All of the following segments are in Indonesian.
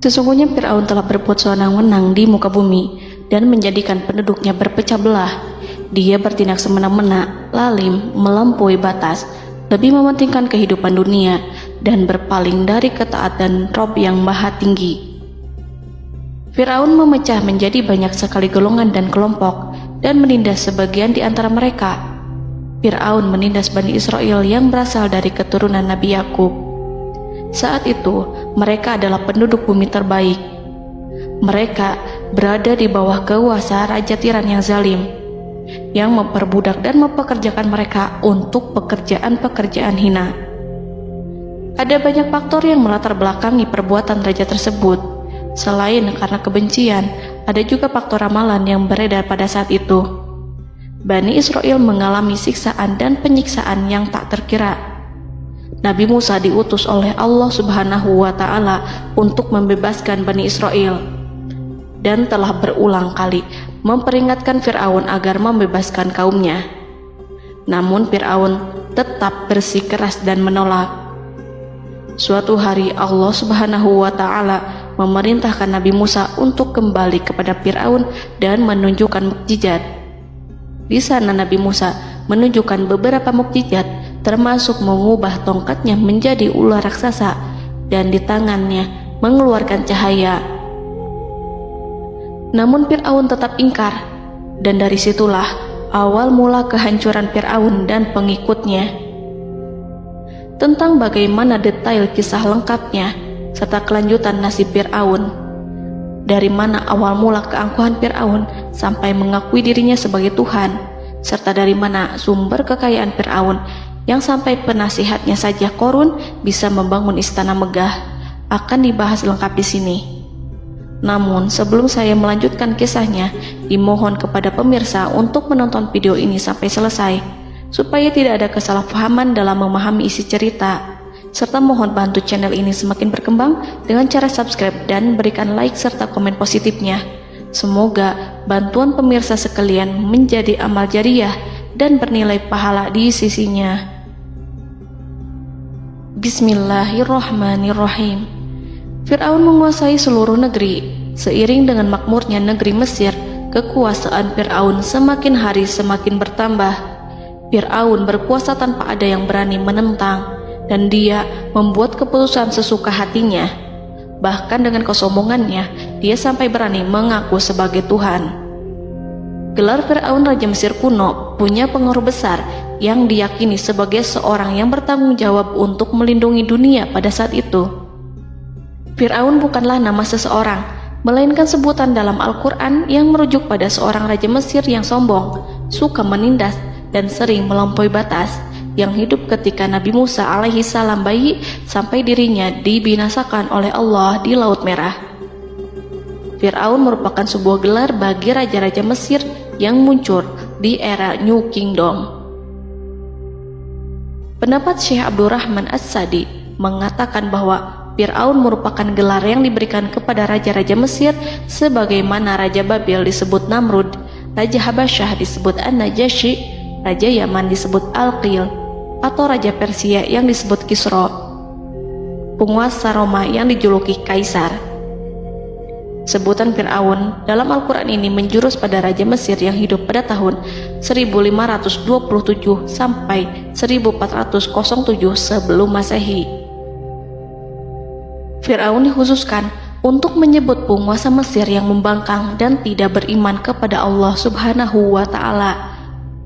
Sesungguhnya Fir'aun telah berbuat sewenang-wenang di muka bumi dan menjadikan penduduknya berpecah belah. Dia bertindak semena-mena, lalim, melampaui batas, lebih mementingkan kehidupan dunia dan berpaling dari ketaatan Rob yang Maha Tinggi. Fir'aun memecah menjadi banyak sekali golongan dan kelompok dan menindas sebagian di antara mereka. Fir'aun menindas Bani Israel yang berasal dari keturunan Nabi Yakub. Saat itu, mereka adalah penduduk bumi terbaik. Mereka berada di bawah kuasa Raja Tiran yang zalim, yang memperbudak dan mempekerjakan mereka untuk pekerjaan-pekerjaan hina. Ada banyak faktor yang melatar belakangi perbuatan raja tersebut. Selain karena kebencian, ada juga faktor ramalan yang beredar pada saat itu. Bani Israel mengalami siksaan dan penyiksaan yang tak terkira. Nabi Musa diutus oleh Allah Subhanahu wa Ta'ala untuk membebaskan Bani Israel dan telah berulang kali memperingatkan Fir'aun agar membebaskan kaumnya. Namun Fir'aun tetap bersikeras dan menolak. Suatu hari Allah Subhanahu wa Ta'ala memerintahkan Nabi Musa untuk kembali kepada Fir'aun dan menunjukkan mukjizat. Di sana Nabi Musa menunjukkan beberapa mukjizat, termasuk mengubah tongkatnya menjadi ular raksasa dan di tangannya mengeluarkan cahaya. Namun Fir'aun tetap ingkar, dan dari situlah awal mula kehancuran Fir'aun dan pengikutnya. Tentang bagaimana detail kisah lengkapnya serta kelanjutan nasib Fir'aun, dari mana awal mula keangkuhan Fir'aun sampai mengakui dirinya sebagai Tuhan, serta dari mana sumber kekayaan Fir'aun yang sampai penasihatnya saja Qorun bisa membangun istana megah, akan dibahas lengkap di sini. Namun sebelum saya melanjutkan kisahnya, dimohon kepada pemirsa untuk menonton video ini sampai selesai, supaya tidak ada kesalahpahaman dalam memahami isi cerita, serta mohon bantu channel ini semakin berkembang dengan cara subscribe dan berikan like serta komen positifnya. Semoga bantuan pemirsa sekalian menjadi amal jariah dan bernilai pahala di sisinya. Bismillahirrahmanirrahim. Fir'aun menguasai seluruh negeri. Seiring dengan makmurnya negeri Mesir, kekuasaan Fir'aun semakin hari semakin bertambah. Fir'aun berkuasa tanpa ada yang berani menentang, dan dia membuat keputusan sesuka hatinya. Bahkan dengan kesombongannya, dia sampai berani mengaku sebagai Tuhan. Gelar Fir'aun Raja Mesir kuno punya pengaruh besar yang diyakini sebagai seorang yang bertanggung jawab untuk melindungi dunia pada saat itu. Fir'aun bukanlah nama seseorang, melainkan sebutan dalam Al-Quran yang merujuk pada seorang Raja Mesir yang sombong, suka menindas, dan sering melampaui batas, yang hidup ketika Nabi Musa alaihi salam bayi sampai dirinya dibinasakan oleh Allah di Laut Merah. Fir'aun merupakan sebuah gelar bagi raja-raja Mesir yang muncul di era New Kingdom. Pendapat Syekh Abdurrahman As-Sadi mengatakan bahwa Fir'aun merupakan gelar yang diberikan kepada raja-raja Mesir, sebagaimana Raja Babil disebut Namrud, Raja Habasyah disebut An-Najasyi, Raja Yaman disebut Al-Qil, atau Raja Persia yang disebut Kisra, penguasa Roma yang dijuluki Kaisar. Sebutan Fir'aun dalam Al-Quran ini menjurus pada Raja Mesir yang hidup pada tahun 1527 sampai 1407 sebelum Masehi. Fir'aun dikhususkan untuk menyebut penguasa Mesir yang membangkang dan tidak beriman kepada Allah Subhanahu wa Ta'ala,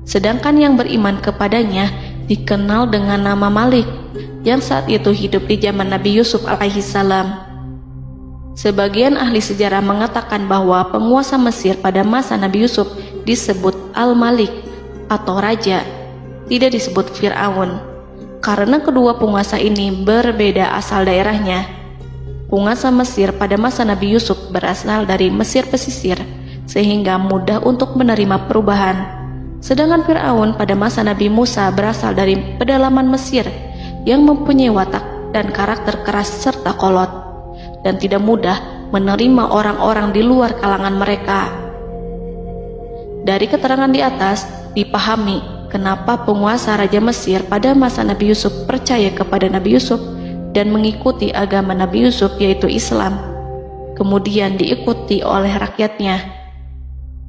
sedangkan yang beriman kepadanya dikenal dengan nama Malik, yang saat itu hidup di zaman Nabi Yusuf alaihi salam. Sebagian ahli sejarah mengatakan bahwa penguasa Mesir pada masa Nabi Yusuf disebut Al-Malik atau Raja, tidak disebut Fir'aun, karena kedua penguasa ini berbeda asal daerahnya. Penguasa Mesir pada masa Nabi Yusuf berasal dari Mesir pesisir, sehingga mudah untuk menerima perubahan. Sedangkan Fir'aun pada masa Nabi Musa berasal dari pedalaman Mesir yang mempunyai watak dan karakter keras serta kolot, dan tidak mudah menerima orang-orang di luar kalangan mereka. Dari keterangan di atas dipahami kenapa penguasa Raja Mesir pada masa Nabi Yusuf percaya kepada Nabi Yusuf dan mengikuti agama Nabi Yusuf, yaitu Islam. kemudian diikuti oleh rakyatnya.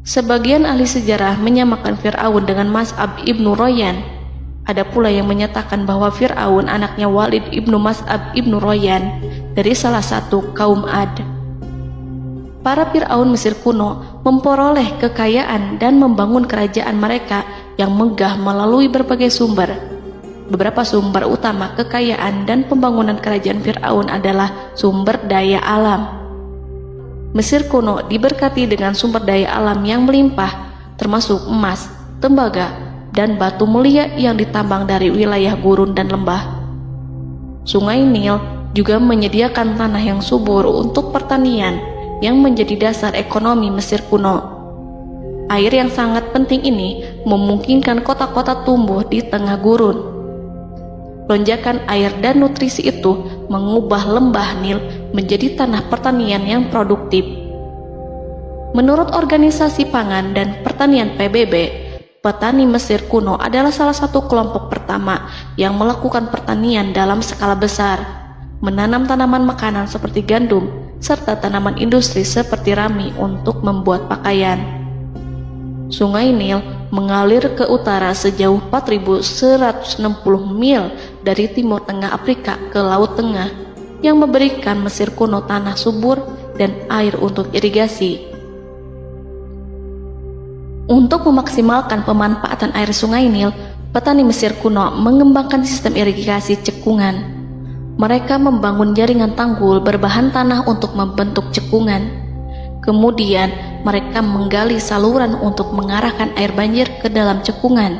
Sebagian ahli sejarah menyamakan Fir'aun dengan Mas'ab ibnu Royan. Ada pula yang menyatakan bahwa Fir'aun anaknya Walid ibnu Mas'ab ibnu Royan dari salah satu kaum Ad. Para Fir'aun Mesir kuno memperoleh kekayaan dan membangun kerajaan mereka yang megah melalui berbagai sumber. Beberapa sumber utama kekayaan dan pembangunan kerajaan Fir'aun adalah sumber daya alam. Mesir kuno diberkati dengan sumber daya alam yang melimpah, termasuk emas, tembaga, dan batu mulia yang ditambang dari wilayah gurun dan lembah. Sungai Nil juga menyediakan tanah yang subur untuk pertanian yang menjadi dasar ekonomi Mesir kuno. Air yang sangat penting ini memungkinkan kota-kota tumbuh di tengah gurun. Lonjakan air dan nutrisi itu mengubah lembah Nil menjadi tanah pertanian yang produktif. Menurut Organisasi Pangan dan Pertanian PBB, petani Mesir kuno adalah salah satu kelompok pertama yang melakukan pertanian dalam skala besar, menanam tanaman makanan seperti gandum, serta tanaman industri seperti rami untuk membuat pakaian. Sungai Nil mengalir ke utara sejauh 4.160 mil dari timur tengah Afrika ke Laut Tengah, yang memberikan Mesir kuno tanah subur dan air untuk irigasi. Untuk memaksimalkan pemanfaatan air Sungai Nil, petani Mesir kuno mengembangkan sistem irigasi cekungan. Mereka membangun jaringan tanggul berbahan tanah untuk membentuk cekungan. Kemudian mereka menggali saluran untuk mengarahkan air banjir ke dalam cekungan,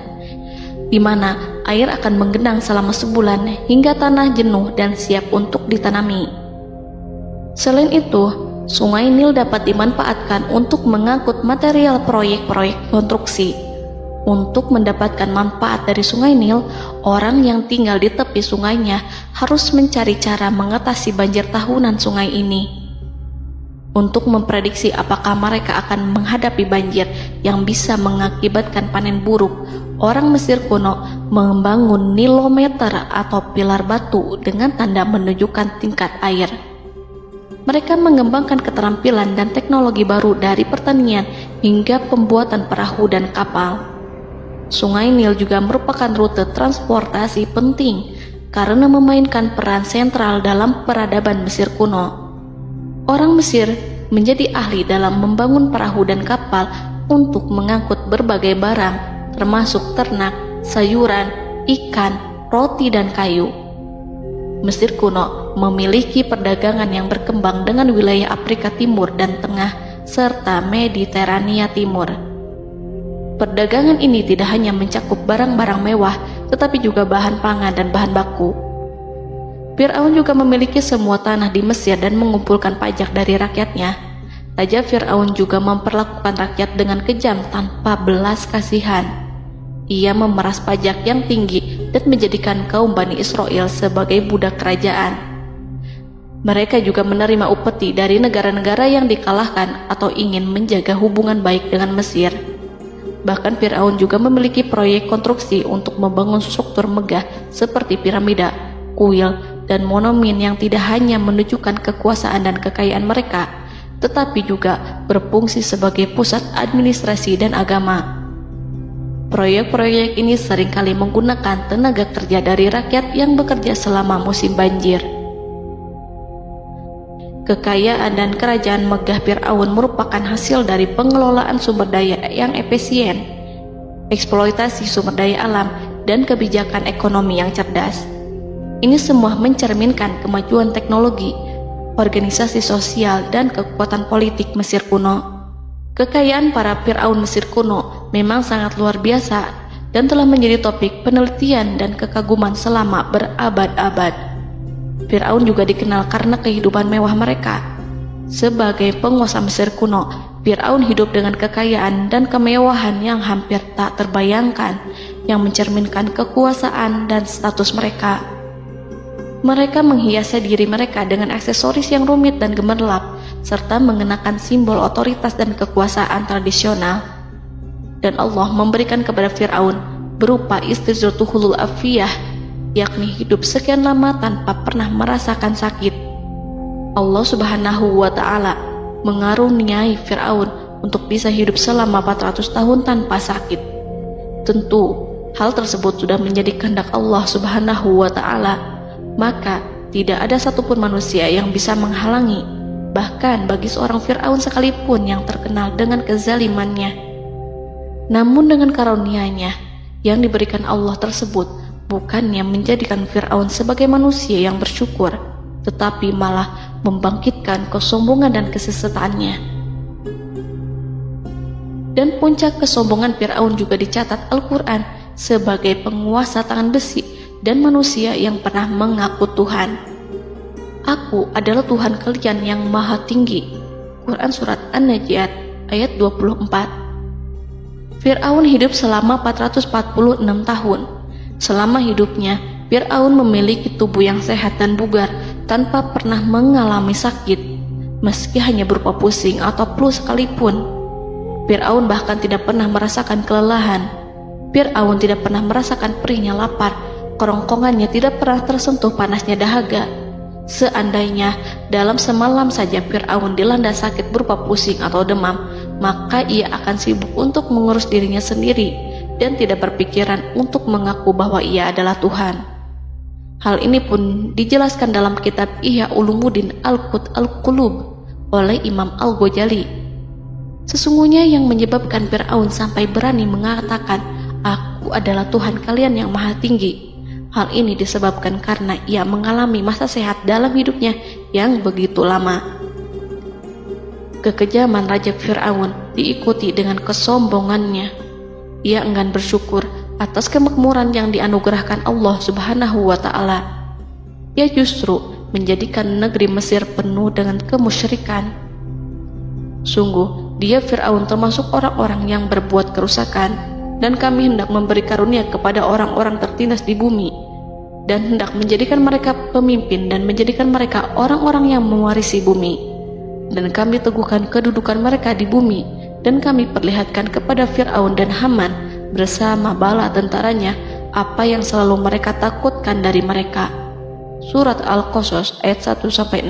di mana air akan menggenang selama sebulan hingga tanah jenuh dan siap untuk ditanami. Selain itu, Sungai Nil dapat dimanfaatkan untuk mengangkut material proyek-proyek konstruksi. Untuk mendapatkan manfaat dari Sungai Nil, orang yang tinggal di tepi sungainya harus mencari cara mengatasi banjir tahunan sungai ini. Untuk memprediksi apakah mereka akan menghadapi banjir yang bisa mengakibatkan panen buruk, orang Mesir kuno membangun nilometer atau pilar batu dengan tanda menunjukkan tingkat air. Mereka mengembangkan keterampilan dan teknologi baru dari pertanian hingga pembuatan perahu dan kapal. Sungai Nil juga merupakan rute transportasi penting karena memainkan peran sentral dalam peradaban Mesir kuno. Orang Mesir menjadi ahli dalam membangun perahu dan kapal untuk mengangkut berbagai barang, termasuk ternak, sayuran, ikan, roti, dan kayu. Mesir kuno memiliki perdagangan yang berkembang dengan wilayah Afrika Timur dan Tengah serta Mediterania Timur. Perdagangan ini tidak hanya mencakup barang-barang mewah, tetapi juga bahan pangan dan bahan baku. Fir'aun juga memiliki semua tanah di Mesir dan mengumpulkan pajak dari rakyatnya. Raja Fir'aun juga memperlakukan rakyat dengan kejam tanpa belas kasihan. Ia memeras pajak yang tinggi dan menjadikan kaum Bani Israel sebagai budak kerajaan. Mereka juga menerima upeti dari negara-negara yang dikalahkan atau ingin menjaga hubungan baik dengan Mesir. Bahkan Fir'aun juga memiliki proyek konstruksi untuk membangun struktur megah seperti piramida, kuil, dan monumen yang tidak hanya menunjukkan kekuasaan dan kekayaan mereka, tetapi juga berfungsi sebagai pusat administrasi dan agama. Proyek-proyek ini seringkali menggunakan tenaga kerja dari rakyat yang bekerja selama musim banjir. Kekayaan dan kerajaan megah Fir'aun merupakan hasil dari pengelolaan sumber daya yang efisien, eksploitasi sumber daya alam, dan kebijakan ekonomi yang cerdas. Ini semua mencerminkan kemajuan teknologi, organisasi sosial, dan kekuatan politik Mesir kuno. Kekayaan para Fir'aun Mesir kuno memang sangat luar biasa dan telah menjadi topik penelitian dan kekaguman selama berabad-abad. Fir'aun juga dikenal karena kehidupan mewah mereka. Sebagai penguasa Mesir kuno, Fir'aun hidup dengan kekayaan dan kemewahan yang hampir tak terbayangkan, yang mencerminkan kekuasaan dan status mereka. Mereka menghiasi diri mereka dengan aksesoris yang rumit dan gemerlap, serta mengenakan simbol otoritas dan kekuasaan tradisional. Dan Allah memberikan kepada Fir'aun berupa istidratuhul afiyah, yakni hidup sekian lama tanpa pernah merasakan sakit. Allah Subhanahu wa Ta'ala mengaruniai Fir'aun untuk bisa hidup selama 400 tahun tanpa sakit. Tentu, hal tersebut sudah menjadi kehendak Allah Subhanahu wa Ta'ala, maka tidak ada satupun manusia yang bisa menghalangi, bahkan bagi seorang Fir'aun sekalipun yang terkenal dengan kezalimannya. Namun dengan karunia-Nya yang diberikan Allah tersebut bukannya menjadikan Fir'aun sebagai manusia yang bersyukur, tetapi malah membangkitkan kesombongan dan kesesataannya. Dan puncak kesombongan Fir'aun juga dicatat Al-Quran sebagai penguasa tangan besi dan manusia yang pernah mengaku Tuhan. Aku adalah Tuhan kalian yang maha tinggi. Quran Surat An-Najiat ayat 24. Fir'aun hidup selama 446 tahun. Selama hidupnya, Fir'aun memiliki tubuh yang sehat dan bugar tanpa pernah mengalami sakit, meski hanya berupa pusing atau flu sekalipun. Fir'aun bahkan tidak pernah merasakan kelelahan. Fir'aun tidak pernah merasakan perihnya lapar, kerongkongannya tidak pernah tersentuh panasnya dahaga. Seandainya dalam semalam saja Fir'aun dilanda sakit berupa pusing atau demam, maka ia akan sibuk untuk mengurus dirinya sendiri dan tidak berpikiran untuk mengaku bahwa ia adalah Tuhan. Hal ini pun dijelaskan dalam kitab Ihya Ulumuddin Al-Qut Al-Qulub oleh Imam Al-Ghazali. Sesungguhnya yang menyebabkan Fir'aun sampai berani mengatakan, "Aku adalah Tuhan kalian yang maha tinggi," hal ini disebabkan karena ia mengalami masa sehat dalam hidupnya yang begitu lama. Kekejaman Raja Fir'aun diikuti dengan kesombongannya. Ia enggan bersyukur atas kemakmuran yang dianugerahkan Allah Subhanahu wa Ta'ala. Ia justru menjadikan negeri Mesir penuh dengan kemusyrikan. Sungguh, dia Fir'aun termasuk orang-orang yang berbuat kerusakan, dan kami hendak memberi karunia kepada orang-orang tertindas di bumi, dan hendak menjadikan mereka pemimpin dan menjadikan mereka orang-orang yang mewarisi bumi. Dan kami teguhkan kedudukan mereka di bumi, dan kami perlihatkan kepada Fir'aun dan Haman bersama bala tentaranya apa yang selalu mereka takutkan dari mereka. Surat Al-Qasas ayat 1-6.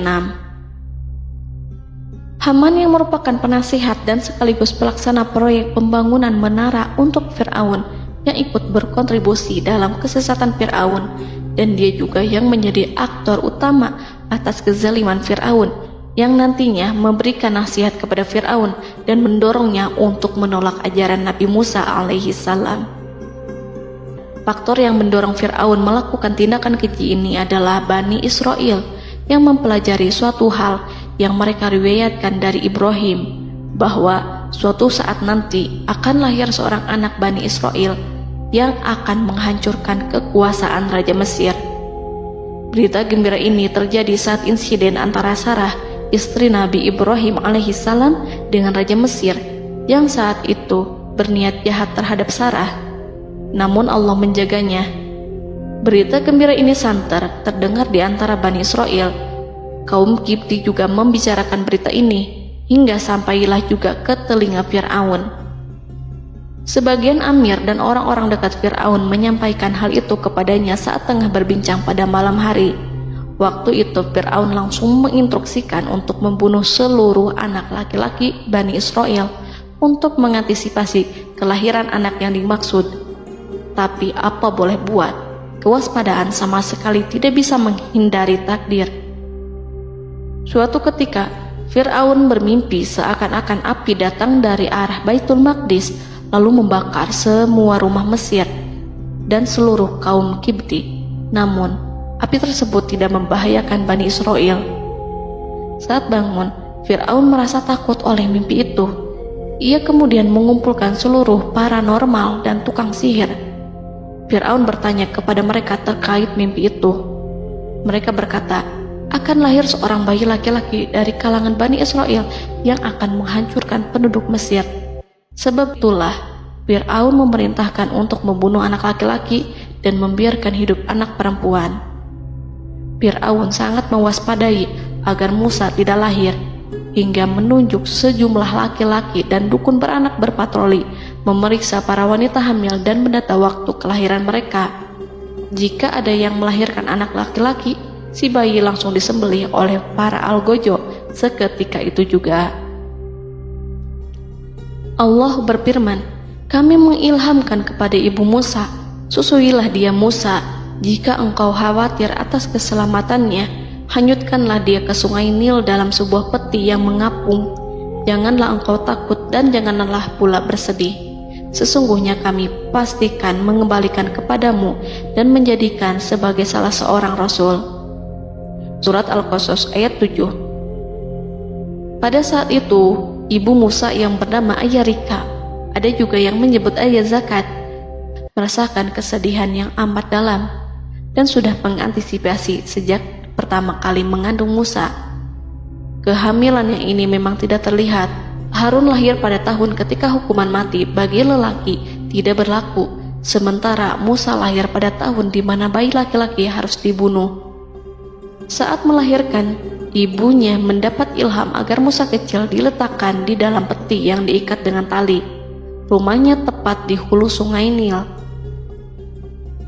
Haman yang merupakan penasihat dan sekaligus pelaksana proyek pembangunan menara untuk Fir'aun yang ikut berkontribusi dalam kesesatan Fir'aun, dan dia juga yang menjadi aktor utama atas kezaliman Fir'aun yang nantinya memberikan nasihat kepada Fir'aun dan mendorongnya untuk menolak ajaran Nabi Musa alaihi salam. Faktor yang mendorong Fir'aun melakukan tindakan keji ini adalah Bani Israel yang mempelajari suatu hal yang mereka riwayatkan dari Ibrahim, bahwa suatu saat nanti akan lahir seorang anak Bani Israel yang akan menghancurkan kekuasaan Raja Mesir. Berita gembira ini terjadi saat insiden antara Sarah, istri Nabi Ibrahim alaihissalam, dengan Raja Mesir yang saat itu berniat jahat terhadap Sarah. Namun Allah menjaganya. Berita gembira ini santer terdengar di antara Bani Israel. Kaum Kipti juga membicarakan berita ini, hingga sampailah juga ke telinga Fir'aun. Sebagian amir dan orang-orang dekat Fir'aun menyampaikan hal itu kepadanya saat tengah berbincang pada malam hari. Waktu itu Fir'aun langsung menginstruksikan untuk membunuh seluruh anak laki-laki Bani Israel untuk mengantisipasi kelahiran anak yang dimaksud. Tapi apa boleh buat, kewaspadaan sama sekali tidak bisa menghindari takdir. Suatu ketika Fir'aun bermimpi seakan-akan api datang dari arah Baitul Maqdis lalu membakar semua rumah Mesir dan seluruh kaum Kipti. Namun api tersebut tidak membahayakan Bani Israel. Saat bangun, Fir'aun merasa takut oleh mimpi itu. Ia kemudian mengumpulkan seluruh paranormal dan tukang sihir. Fir'aun bertanya kepada mereka terkait mimpi itu. Mereka berkata, akan lahir seorang bayi laki-laki dari kalangan Bani Israel yang akan menghancurkan penduduk Mesir. Sebab itulah Fir'aun memerintahkan untuk membunuh anak laki-laki dan membiarkan hidup anak perempuan. Fir'aun sangat mewaspadai agar Musa tidak lahir, hingga menunjuk sejumlah laki-laki dan dukun beranak berpatroli memeriksa para wanita hamil dan mendata waktu kelahiran mereka. Jika ada yang melahirkan anak laki-laki, si bayi langsung disembelih oleh para algojo seketika itu juga. Allah berfirman, kami mengilhamkan kepada ibu Musa, susuilah dia Musa, jika engkau khawatir atas keselamatannya, hanyutkanlah dia ke sungai Nil dalam sebuah peti yang mengapung. Janganlah engkau takut dan janganlah pula bersedih. Sesungguhnya kami pastikan mengembalikan kepadamu dan menjadikan sebagai salah seorang rasul. Surat Al-Qasas ayat 7. Pada saat itu, ibu Musa yang bernama Ayarika, ada juga yang menyebut Ayah Zakat, merasakan kesedihan yang amat dalam dan sudah mengantisipasi sejak pertama kali mengandung Musa. Kehamilan yang ini memang tidak terlihat. Harun lahir pada tahun ketika hukuman mati bagi lelaki tidak berlaku, sementara Musa lahir pada tahun di mana bayi laki-laki harus dibunuh. Saat melahirkan, ibunya mendapat ilham agar Musa kecil diletakkan di dalam peti yang diikat dengan tali. Rumahnya tepat di hulu sungai Nil.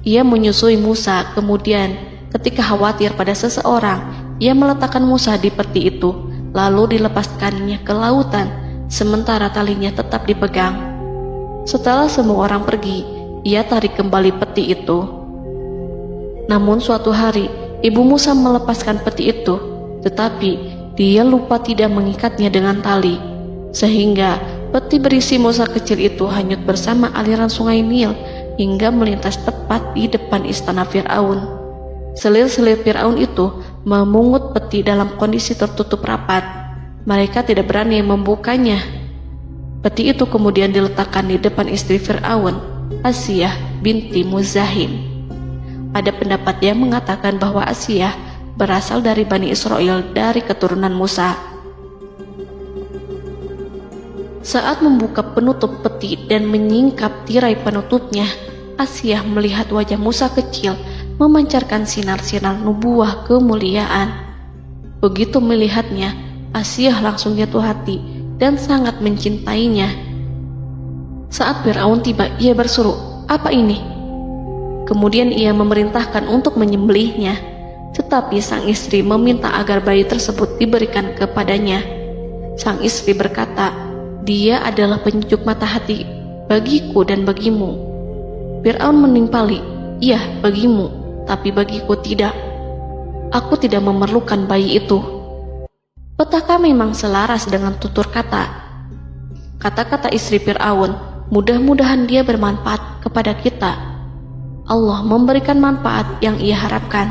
Ia menyusui Musa, kemudian ketika khawatir pada seseorang, ia meletakkan Musa di peti itu, lalu dilepaskannya ke lautan, sementara talinya tetap dipegang. Setelah semua orang pergi, ia tarik kembali peti itu. Namun suatu hari, ibu Musa melepaskan peti itu, tetapi dia lupa tidak mengikatnya dengan tali, sehingga peti berisi Musa kecil itu hanyut bersama aliran sungai Nil hingga melintas tepat di depan istana Fir'aun. Selir-selir Fir'aun itu memungut peti dalam kondisi tertutup rapat. Mereka tidak berani membukanya. Peti itu kemudian diletakkan di depan istri Fir'aun, Asiyah binti Muzahim. Ada pendapat yang mengatakan bahwa Asiyah berasal dari Bani Israel dari keturunan Musa. Saat membuka penutup peti dan menyingkap tirai penutupnya, Asiyah melihat wajah Musa kecil memancarkan sinar-sinar nubuah kemuliaan. Begitu melihatnya, Asiyah langsung jatuh hati dan sangat mencintainya. Saat Fir'aun tiba, ia berseru, "Apa ini?" Kemudian ia memerintahkan untuk menyembelihnya, tetapi sang istri meminta agar bayi tersebut diberikan kepadanya. Sang istri berkata, "Dia adalah penyejuk mata hati bagiku dan bagimu." Fir'aun menimpali, "Iya, bagimu, tapi bagiku tidak. Aku tidak memerlukan bayi itu." Petaka memang selaras dengan tutur kata. Kata-kata istri Fir'aun, mudah-mudahan dia bermanfaat kepada kita. Allah memberikan manfaat yang ia harapkan.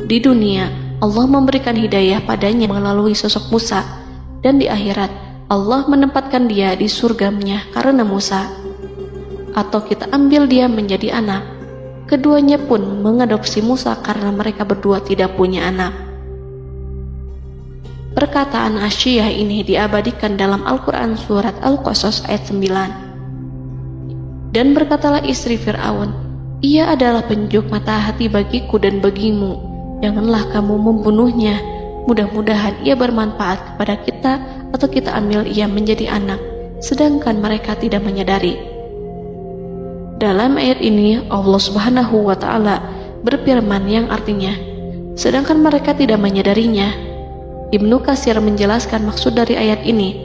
Di dunia, Allah memberikan hidayah padanya melalui sosok Musa, dan di akhirat, Allah menempatkan dia di surganya karena Musa. Atau kita ambil dia menjadi anak. Keduanya pun mengadopsi Musa karena mereka berdua tidak punya anak. Perkataan Asiyah ini diabadikan dalam Al-Quran surat Al-Qasas ayat 9. Dan berkatalah istri Fir'aun, "Ia adalah penyejuk mata hati bagiku dan bagimu. Janganlah kamu membunuhnya. Mudah-mudahan ia bermanfaat kepada kita atau kita ambil ia menjadi anak." Sedangkan mereka tidak menyadari. Dalam ayat ini Allah Subhanahu wa Ta'ala berfirman yang artinya, sedangkan mereka tidak menyadarinya. Ibnu Katsir menjelaskan maksud dari ayat ini,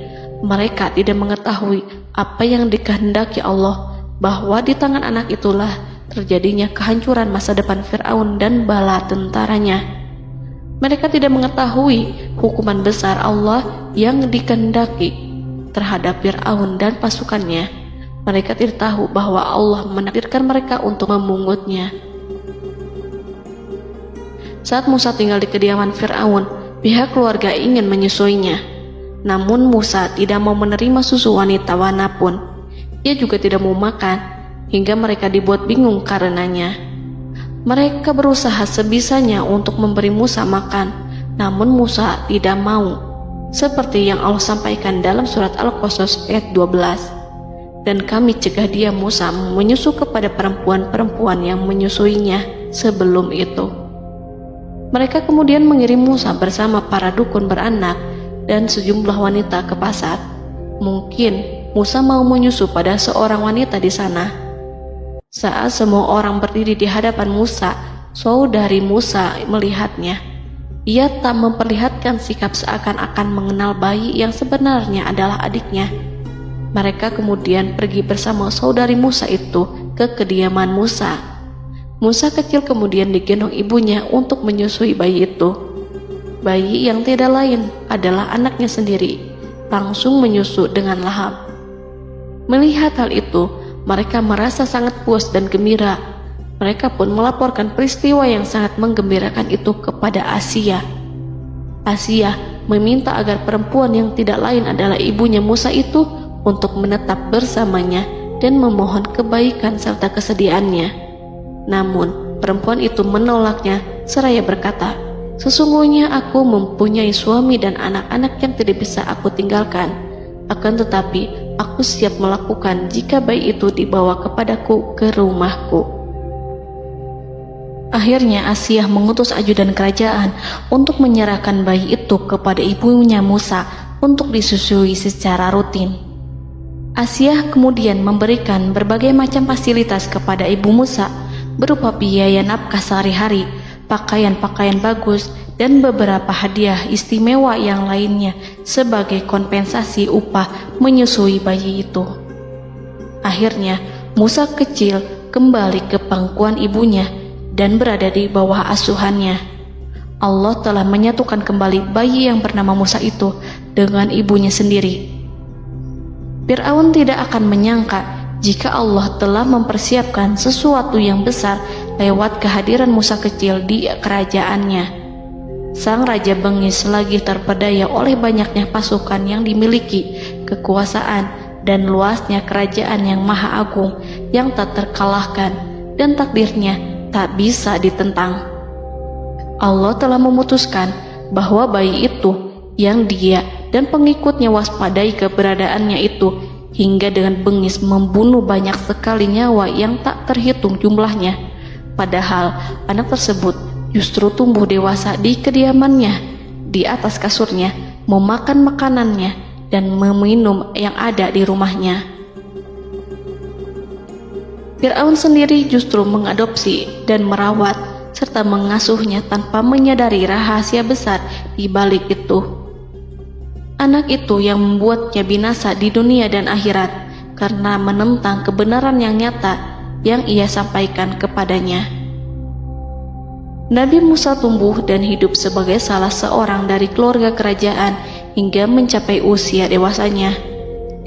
mereka tidak mengetahui apa yang dikehendaki Allah, bahwa di tangan anak itulah terjadinya kehancuran masa depan Fir'aun dan bala tentaranya. Mereka tidak mengetahui hukuman besar Allah yang dikehendaki terhadap Fir'aun dan pasukannya. Mereka tidak tahu bahwa Allah menakdirkan mereka untuk memungutnya. Saat Musa tinggal di kediaman Fir'aun, pihak keluarga ingin menyusuinya. Namun Musa tidak mau menerima susu wanita manapun. Ia juga tidak mau makan, hingga mereka dibuat bingung karenanya. Mereka berusaha sebisanya untuk memberi Musa makan, namun Musa tidak mau. Seperti yang Allah sampaikan dalam surat Al-Qasas ayat 12. Dan kami cegah dia Musa menyusu kepada perempuan-perempuan yang menyusuinya sebelum itu. Mereka kemudian mengirim Musa bersama para dukun beranak dan sejumlah wanita ke pasar. Mungkin Musa mau menyusu pada seorang wanita di sana. Saat semua orang berdiri di hadapan Musa, saudari Musa melihatnya. Ia tak memperlihatkan sikap seakan-akan mengenal bayi yang sebenarnya adalah adiknya. Mereka kemudian pergi bersama saudari Musa itu ke kediaman Musa. Musa kecil kemudian digendong ibunya untuk menyusui bayi itu. Bayi yang tidak lain adalah anaknya sendiri, langsung menyusu dengan lahap. Melihat hal itu, mereka merasa sangat puas dan gembira. Mereka pun melaporkan peristiwa yang sangat menggembirakan itu kepada Asia. Asia meminta agar perempuan yang tidak lain adalah ibunya Musa itu untuk menetap bersamanya dan memohon kebaikan serta kesediaannya. Namun, perempuan itu menolaknya seraya berkata, "Sesungguhnya aku mempunyai suami dan anak-anak yang tidak bisa aku tinggalkan. Akan tetapi, aku siap melakukan jika bayi itu dibawa kepadaku ke rumahku." Akhirnya Asia mengutus ajudan kerajaan untuk menyerahkan bayi itu kepada ibunya Musa untuk disusui secara rutin. Asia kemudian memberikan berbagai macam fasilitas kepada ibu Musa berupa biaya nafkah sehari-hari, pakaian-pakaian bagus, dan beberapa hadiah istimewa yang lainnya sebagai kompensasi upah menyusui bayi itu. Akhirnya Musa kecil kembali ke pangkuan ibunya dan berada di bawah asuhannya. Allah telah menyatukan kembali bayi yang bernama Musa itu dengan ibunya sendiri. Fir'aun tidak akan menyangka jika Allah telah mempersiapkan sesuatu yang besar lewat kehadiran Musa kecil di kerajaannya. Sang Raja bengis lagi terpedaya oleh banyaknya pasukan yang dimiliki, kekuasaan, dan luasnya kerajaan yang maha agung yang tak terkalahkan dan takdirnya tak bisa ditentang. Allah telah memutuskan bahwa bayi itu yang dia dan pengikutnya waspadai keberadaannya itu hingga dengan bengis membunuh banyak sekali nyawa yang tak terhitung jumlahnya. Padahal anak tersebut justru tumbuh dewasa di kediamannya, di atas kasurnya, memakan makanannya, dan meminum yang ada di rumahnya. Fir'aun sendiri justru mengadopsi dan merawat serta mengasuhnya tanpa menyadari rahasia besar di balik itu. Anak itu yang membuatnya binasa di dunia dan akhirat karena menentang kebenaran yang nyata yang ia sampaikan kepadanya. Nabi Musa tumbuh dan hidup sebagai salah seorang dari keluarga kerajaan hingga mencapai usia dewasanya,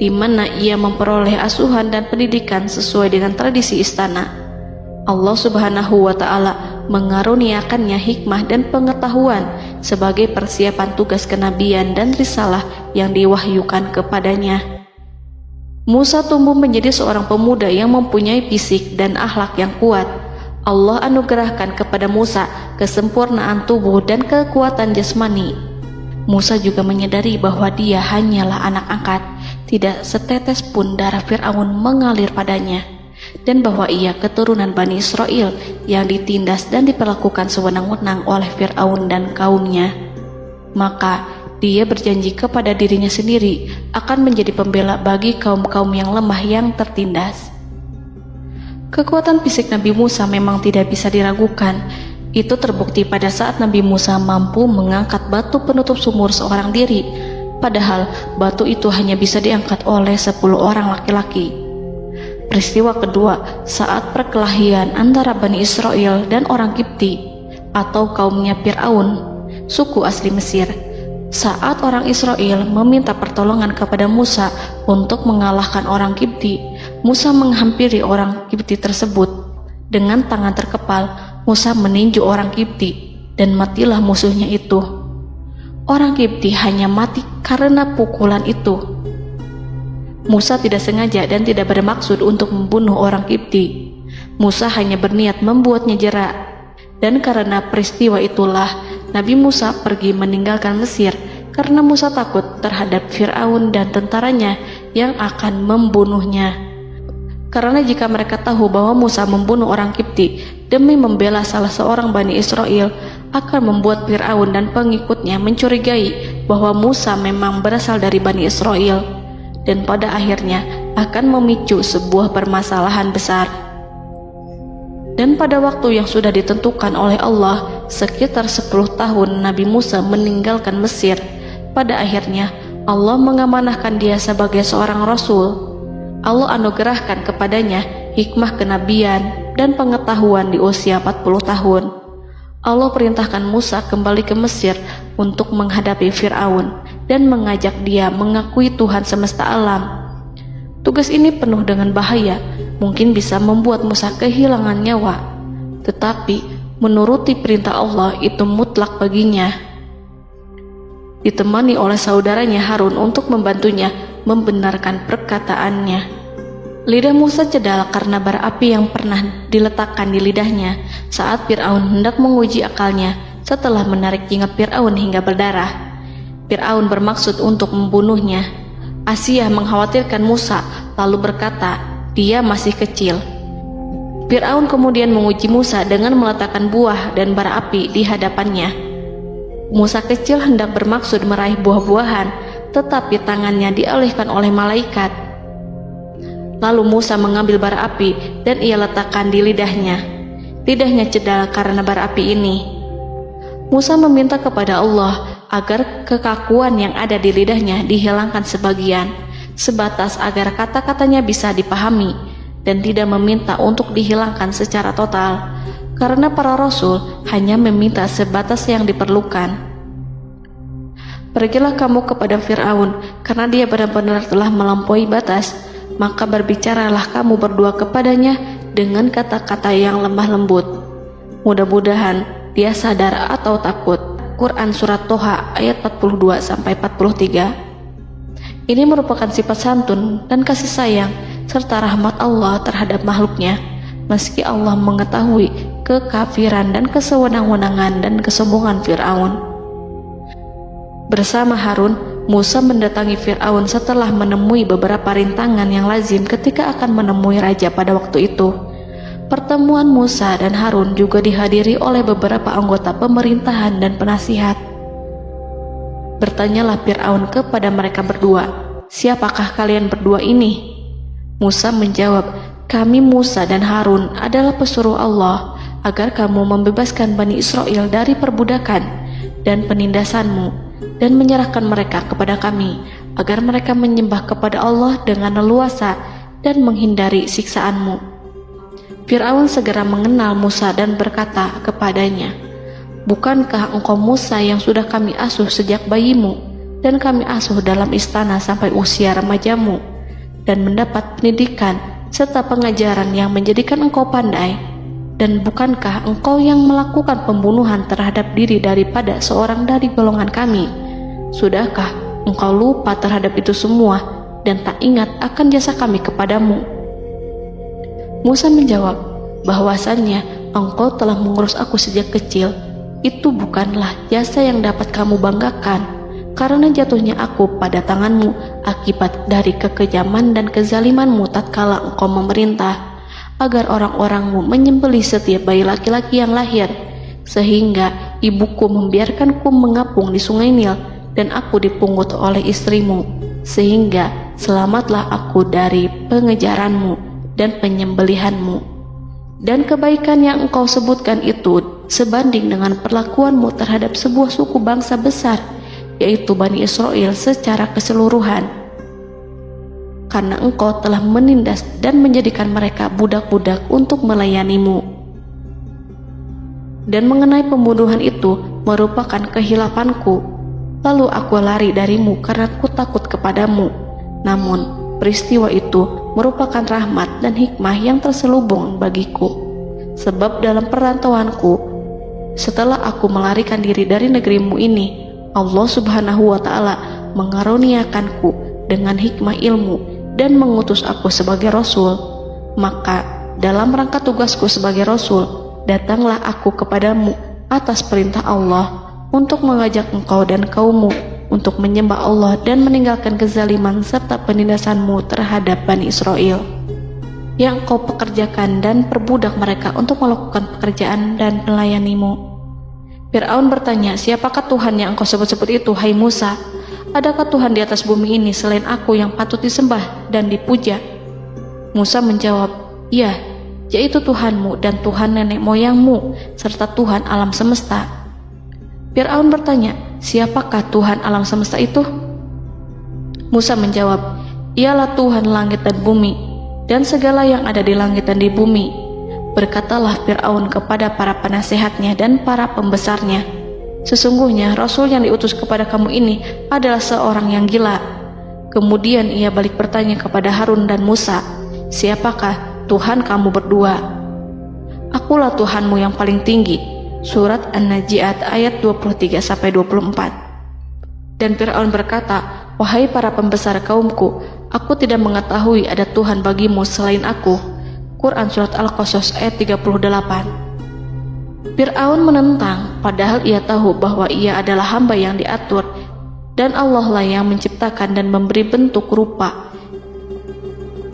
di mana ia memperoleh asuhan dan pendidikan sesuai dengan tradisi istana. Allah Subhanahu wa Ta'ala mengaruniakannya hikmah dan pengetahuan sebagai persiapan tugas kenabian dan risalah yang diwahyukan kepadanya. Musa tumbuh menjadi seorang pemuda yang mempunyai fisik dan akhlak yang kuat. Allah anugerahkan kepada Musa kesempurnaan tubuh dan kekuatan jasmani. Musa juga menyadari bahwa dia hanyalah anak angkat, tidak setetes pun darah Fir'aun mengalir padanya, dan bahwa ia keturunan Bani Israel yang ditindas dan diperlakukan sewenang-wenang oleh Fir'aun dan kaumnya. Maka dia berjanji kepada dirinya sendiri akan menjadi pembela bagi kaum-kaum yang lemah yang tertindas. Kekuatan fisik Nabi Musa memang tidak bisa diragukan. Itu terbukti pada saat Nabi Musa mampu mengangkat batu penutup sumur seorang diri, padahal batu itu hanya bisa diangkat oleh 10 orang laki-laki. Peristiwa kedua saat perkelahian antara Bani Israel dan orang Kipti atau kaumnya Fir'aun, suku asli Mesir. Saat orang Israel meminta pertolongan kepada Musa untuk mengalahkan orang Kipti, Musa menghampiri orang Kipti tersebut. Dengan tangan terkepal, Musa meninju orang Kipti dan matilah musuhnya itu. Orang Kipti hanya mati karena pukulan itu. Musa tidak sengaja dan tidak bermaksud untuk membunuh orang Kipti. Musa hanya berniat membuatnya jera. Dan karena peristiwa itulah Nabi Musa pergi meninggalkan Mesir karena Musa takut terhadap Fir'aun dan tentaranya yang akan membunuhnya. Karena jika mereka tahu bahwa Musa membunuh orang Kipti demi membela salah seorang Bani Israel, akan membuat Fir'aun dan pengikutnya mencurigai bahwa Musa memang berasal dari Bani Israel, dan pada akhirnya akan memicu sebuah permasalahan besar. Dan pada waktu yang sudah ditentukan oleh Allah, sekitar 10 tahun Nabi Musa meninggalkan Mesir. Pada akhirnya Allah mengamanahkan dia sebagai seorang rasul. Allah anugerahkan kepadanya hikmah kenabian dan pengetahuan di usia 40 tahun. Allah perintahkan Musa kembali ke Mesir untuk menghadapi Fir'aun dan mengajak dia mengakui Tuhan semesta alam. Tugas ini penuh dengan bahaya, mungkin bisa membuat Musa kehilangan nyawa. Tetapi menuruti perintah Allah itu mutlak baginya. Ditemani oleh saudaranya Harun untuk membantunya membenarkan perkataannya. Lidah Musa cedal karena bara api yang pernah diletakkan di lidahnya saat Fir'aun hendak menguji akalnya setelah menarik jingat Fir'aun hingga berdarah. Fir'aun bermaksud untuk membunuhnya. Asia mengkhawatirkan Musa lalu berkata, dia masih kecil. Fir'aun kemudian menguji Musa dengan meletakkan buah dan bara api di hadapannya. Musa kecil hendak bermaksud meraih buah-buahan, tetapi tangannya dialihkan oleh malaikat. Lalu Musa mengambil bara api dan ia letakkan di lidahnya. Lidahnya cedal karena bara api ini. Musa meminta kepada Allah agar kekakuan yang ada di lidahnya dihilangkan sebagian, sebatas agar kata-katanya bisa dipahami, dan tidak meminta untuk dihilangkan secara total, karena para rasul hanya meminta sebatas yang diperlukan. Pergilah kamu kepada Fir'aun, karena dia benar-benar telah melampaui batas, maka berbicaralah kamu berdua kepadanya dengan kata-kata yang lemah lembut. Mudah-mudahan dia sadar atau takut. Quran Surat Toha ayat 42-43. Ini merupakan sifat santun dan kasih sayang serta rahmat Allah terhadap makhluknya, meski Allah mengetahui kekafiran dan kesewenang-wenangan dan kesombongan Fir'aun. Bersama Harun, Musa mendatangi Fir'aun setelah menemui beberapa rintangan yang lazim ketika akan menemui raja pada waktu itu. Pertemuan Musa dan Harun juga dihadiri oleh beberapa anggota pemerintahan dan penasihat. Bertanyalah Fir'aun kepada mereka berdua, siapakah kalian berdua ini? Musa menjawab, kami Musa dan Harun adalah pesuruh Allah agar kamu membebaskan Bani Israel dari perbudakan dan penindasanmu dan menyerahkan mereka kepada kami agar mereka menyembah kepada Allah dengan leluasa dan menghindari siksaanmu. Fir'aun segera mengenal Musa dan berkata kepadanya, bukankah engkau Musa yang sudah kami asuh sejak bayimu dan kami asuh dalam istana sampai usia remajamu dan mendapat pendidikan serta pengajaran yang menjadikan engkau pandai? Dan bukankah engkau yang melakukan pembunuhan terhadap diri daripada seorang dari golongan kami? Sudahkah engkau lupa terhadap itu semua dan tak ingat akan jasa kami kepadamu? Musa menjawab, bahwasannya engkau telah mengurus aku sejak kecil. Itu bukanlah jasa yang dapat kamu banggakan, karena jatuhnya aku pada tanganmu akibat dari kekejaman dan kezalimanmu tatkala engkau memerintah agar orang-orangmu menyembelih setiap bayi laki-laki yang lahir, sehingga ibuku membiarkanku mengapung di sungai Nil dan aku dipungut oleh istrimu, sehingga selamatlah aku dari pengejaranmu dan penyembelihanmu. Dan kebaikan yang engkau sebutkan itu sebanding dengan perlakuanmu terhadap sebuah suku bangsa besar, yaitu Bani Israel secara keseluruhan, karena engkau telah menindas dan menjadikan mereka budak-budak untuk melayanimu. Dan mengenai pembunuhan itu merupakan kehilafanku, lalu aku lari darimu karena aku takut kepadamu. Namun peristiwa itu merupakan rahmat dan hikmah yang terselubung bagiku, sebab dalam perantauanku setelah aku melarikan diri dari negerimu ini, Allah Subhanahu wa Ta'ala mengaruniakanku dengan hikmah ilmu dan mengutus aku sebagai rasul. Maka dalam rangka tugasku sebagai rasul, datanglah aku kepadamu atas perintah Allah untuk mengajak engkau dan kaummu untuk menyembah Allah dan meninggalkan kezaliman serta penindasanmu terhadap Bani Israel yang kau pekerjakan dan perbudak mereka untuk melakukan pekerjaan dan melayanimu. Fir'aun bertanya, siapakah Tuhan yang engkau sebut-sebut itu, hai Musa? Adakah Tuhan di atas bumi ini selain aku yang patut disembah dan dipuja? Musa menjawab, ya, yaitu Tuhanmu dan Tuhan nenek moyangmu, serta Tuhan alam semesta. Fir'aun bertanya, siapakah Tuhan alam semesta itu? Musa menjawab, ialah Tuhan langit dan bumi, dan segala yang ada di langit dan di bumi. Berkatalah Fir'aun kepada para penasehatnya dan para pembesarnya, sesungguhnya Rasul yang diutus kepada kamu ini adalah seorang yang gila. Kemudian ia balik bertanya kepada Harun dan Musa, siapakah Tuhan kamu berdua? Akulah Tuhanmu yang paling tinggi. Surat An-Najiat ayat 23-24. Dan Fir'aun berkata, wahai para pembesar kaumku, aku tidak mengetahui ada Tuhan bagimu selain aku. Quran Surat Al-Qasas ayat 38. Fir'aun menentang, padahal ia tahu bahwa ia adalah hamba yang diatur, dan Allah lah yang menciptakan dan memberi bentuk rupa.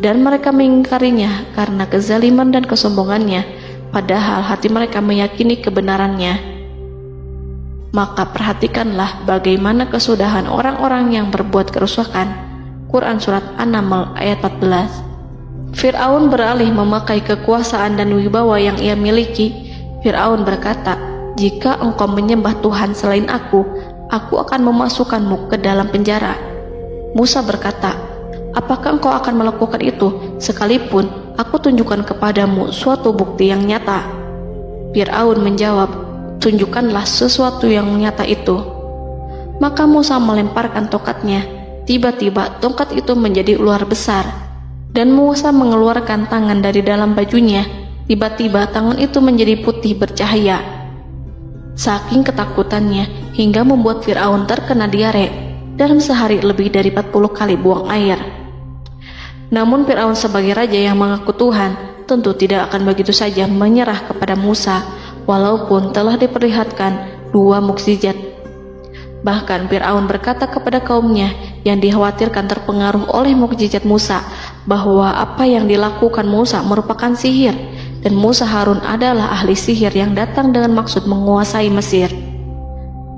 Dan mereka mengingkarinya karena kezaliman dan kesombongannya, padahal hati mereka meyakini kebenarannya. Maka perhatikanlah bagaimana kesudahan orang-orang yang berbuat kerusakan. Quran Surat An-Naml ayat 14. Fir'aun beralih memakai kekuasaan dan wibawa yang ia miliki. Fir'aun berkata, jika engkau menyembah Tuhan selain aku akan memasukkanmu ke dalam penjara. Musa berkata, apakah engkau akan melakukan itu sekalipun aku tunjukkan kepadamu suatu bukti yang nyata? Fir'aun menjawab, tunjukkanlah sesuatu yang nyata itu. Maka Musa melemparkan tongkatnya. Tiba-tiba tongkat itu menjadi ular besar, dan Musa mengeluarkan tangan dari dalam bajunya. Tiba-tiba tangan itu menjadi putih bercahaya. Saking ketakutannya hingga membuat Fir'aun terkena diare. Dalam sehari lebih dari 40 kali buang air. Namun Fir'aun sebagai raja yang mengaku Tuhan tentu tidak akan begitu saja menyerah kepada Musa, walaupun telah diperlihatkan 2 mukjizat. Bahkan Fir'aun berkata kepada kaumnya yang dikhawatirkan terpengaruh oleh mukjizat Musa, bahwa apa yang dilakukan Musa merupakan sihir, dan Musa Harun adalah ahli sihir yang datang dengan maksud menguasai Mesir.